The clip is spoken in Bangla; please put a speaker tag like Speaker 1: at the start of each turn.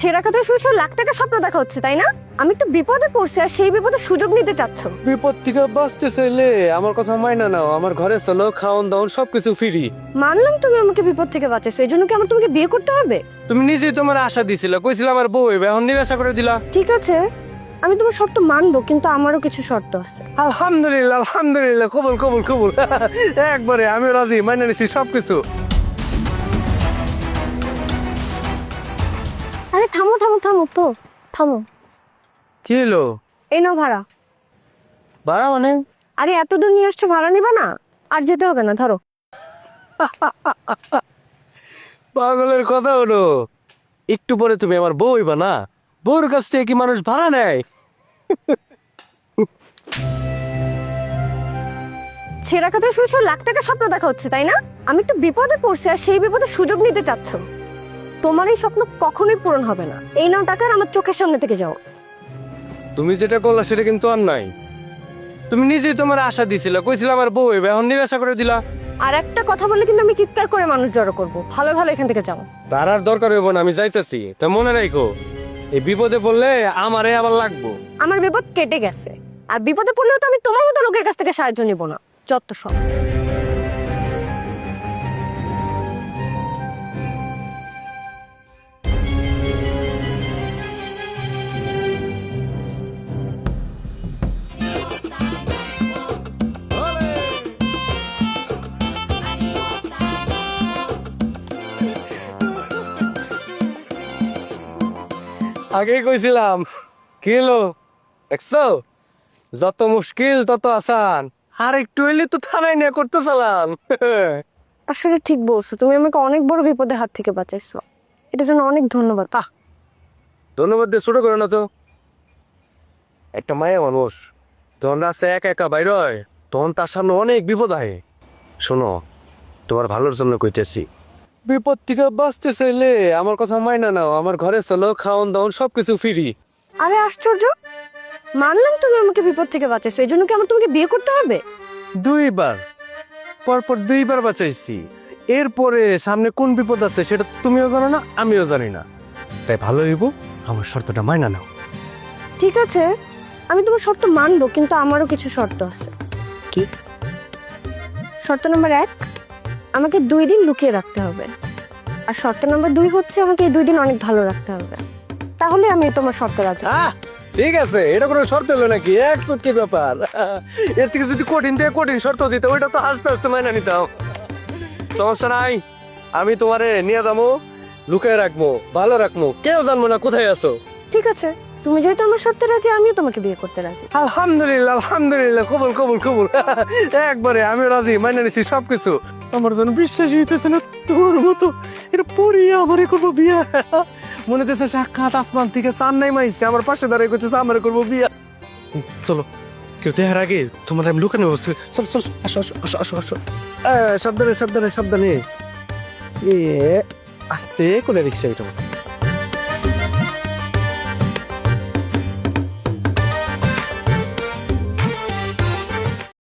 Speaker 1: ছেঁড়া কথায় শুয়ে শুয়ে লাখ টাকা স্বপ্ন দেখা হচ্ছে তাই না? আমি একটু বিপদে পড়ছি আর সেই বিপদের সুযোগ নিতে চাচ্ছ।
Speaker 2: বিপদ থেকে বাঁচতে চাইলে আমার কথা মাইনা নাও। আমার ঘরে চলো, খাওন দাওন সবকিছু ফ্রি।
Speaker 1: মানলাম তুমি আমাকে বিপদ থেকে বাঁচাইছো, এই জন্য কি আমার তোমাকে বিয়ে করতে হবে?
Speaker 2: তুমি নিজেই তোমার আশা দিছিলা, কইছিলা আমার বউ হইবে, এখন নিরাশা করে দিলা।
Speaker 1: ঠিক আছে, আমি তোমার শর্ত মানবো, কিন্তু আমারও কিছু শর্ত আছে।
Speaker 2: আলহামদুলিল্লাহ আলহামদুলিল্লাহ, কবুল কবুল কবুল। একবারে আমি রাজি, মাইনা নিছি সবকিছু।
Speaker 1: আরে থামো থামো থামো তো, থামো।
Speaker 2: কি হলো?
Speaker 1: এই নাও ভাড়া।
Speaker 2: ভাড়া মানে?
Speaker 1: আরে এত দূর নিয়ে আসছো, ভাড়া নিবা না? আর যেতে হবে না, ধরো।
Speaker 2: পাগলের কথা হলো, একটু পরে তুমি আমার বউ হইবা না? বউর কাছ থেকে কি মানুষ ভাড়া নেয়?
Speaker 1: ছেঁড়া কথায় শুয়ে শুয়ে লাখ টাকা স্বপ্ন দেখা হচ্ছে তাই না? আমি একটু বিপদে পড়ছি আর সেই বিপদের সুযোগ নিতে চাচ্ছ। তোমার এই স্বপ্ন কখনোই পূরণ হবে না। এই নাও টাকা, আর আমার চোখের সামনে থেকে যাও।
Speaker 2: তুমি যেটা করলা সেটা কিন্তু আর নাই। তুমি নিজেই তোমার আশা দিছিলা, কইছিলা আমার বউ হইবে, এখন নিরাশা করে দিলা।
Speaker 1: আর একটা কথা বললে কিন্তু আমি চিৎকার করে মানুষ জড়ো করবো। ভালো ভালো এখান থেকে যাও।
Speaker 2: তার আর দরকার হইব না, আমি যাইতেছি। তা মনে রাখো, এই বিপদে পড়লে আমারে আবার লাগবো।
Speaker 1: আমার বিপদ কেটে গেছে, আর বিপদে পড়লেও তো আমি তোমার মতো লোকের কাছ থেকে সাহায্য নিব না। যত সব।
Speaker 2: আগেই কইছিলাম। কি হলো দেখছো? যত মুশকিল তত আসান। আর একটু এলে তো থানায় নিয়ে করতে চালাম।
Speaker 1: আসলে ঠিক বলছো, তুমি আমাকে অনেক বড় বিপদের হাত থেকে বাঁচাইছো। এটার জন্য অনেক ধন্যবাদ।
Speaker 2: ধন্যবাদ দিয়ে ছোট করে না তো। একটা মায়া মানুষ তখন রাস্তায় একা একা বাইর হয়, তখন তার সামনে অনেক বিপদ আহে। শোনো, তোমার ভালোর জন্য কইতেছি, বিপদ থেকে বাঁচতে চাইলে আমার কথা মাইনা নাও। আমার ঘরে চলো, খাওন দাওন সবকিছু ফ্রি।
Speaker 1: আরে আশ্চর্য, মানলাম তুমি আমাকে বিপদ থেকে বাঁচাইছো, এই জন্য কি আমার তোমাকে বিয়ে করতে হবে?
Speaker 2: দুইবার, পরপর দুইবার বাঁচাইছি। এরপরে সামনে কোন বিপদ আছে সেটা তুমিও জানো না, আমিও জানি না। তাই ভালো হইব আমার শর্তটা মাইনা নাও।
Speaker 1: ঠিক আছে, আমি তোমার শর্ত মানবো, কিন্তু আমারও কিছু শর্ত আছে।
Speaker 2: কি?
Speaker 1: শর্ত নাম্বার 1, আমাকে 2 দিন লুকিয়ে রাখতে হবে। আর শর্ত নাম্বার 2 হচ্ছে, আমাকে এই 2 দিন অনেক ভালো রাখতে হবে। তাহলে আমি তোমার শর্তে রাজি।
Speaker 2: ঠিক আছে, এটা কোনো শর্ত হলো নাকি? এক চুটকি ব্যাপার। এর থেকে যদি কঠিন থেকে কঠিন শর্ত দিতে, ওইটা তো আস্তে আস্তে মাইনা নিতাম। সমস্যা নাই, আমি তোমারে নিয়ে যাবো, লুকায় রাখবো, ভালো রাখবো, কেউ জানবো না কোথায় আছো।
Speaker 1: ঠিক আছে, তুমি যেহেতু আমার শর্তে রাজি, আমিও তোমাকে বিয়ে করতে রাজি।
Speaker 2: আলহামদুলিল্লাহ আলহামদুলিল্লাহ, কবুল কবুল কবুল। একবারে আমি রাজি, মাইনা নিছি সবকিছু। আমার জন্য বিশ্বাসই হইতেছে না, তোর মতো এটা পড়িয়ে আমারে করবো বিয়া। মনে হচ্ছে সাক্ষাৎ আসমান থেকে চান নাই মাইছে, আমার পাশে দাঁড়িয়ে করতেছে আমারে করবো বিয়া। চলো, কেউ দেখার আগে তোমার আমি লুকানো বসে। চল চল, আসো আসো আসো আসো আসো। সাবধানে সাবধানে সাবধানে। এ আস্তে করে রিক্সা এটা।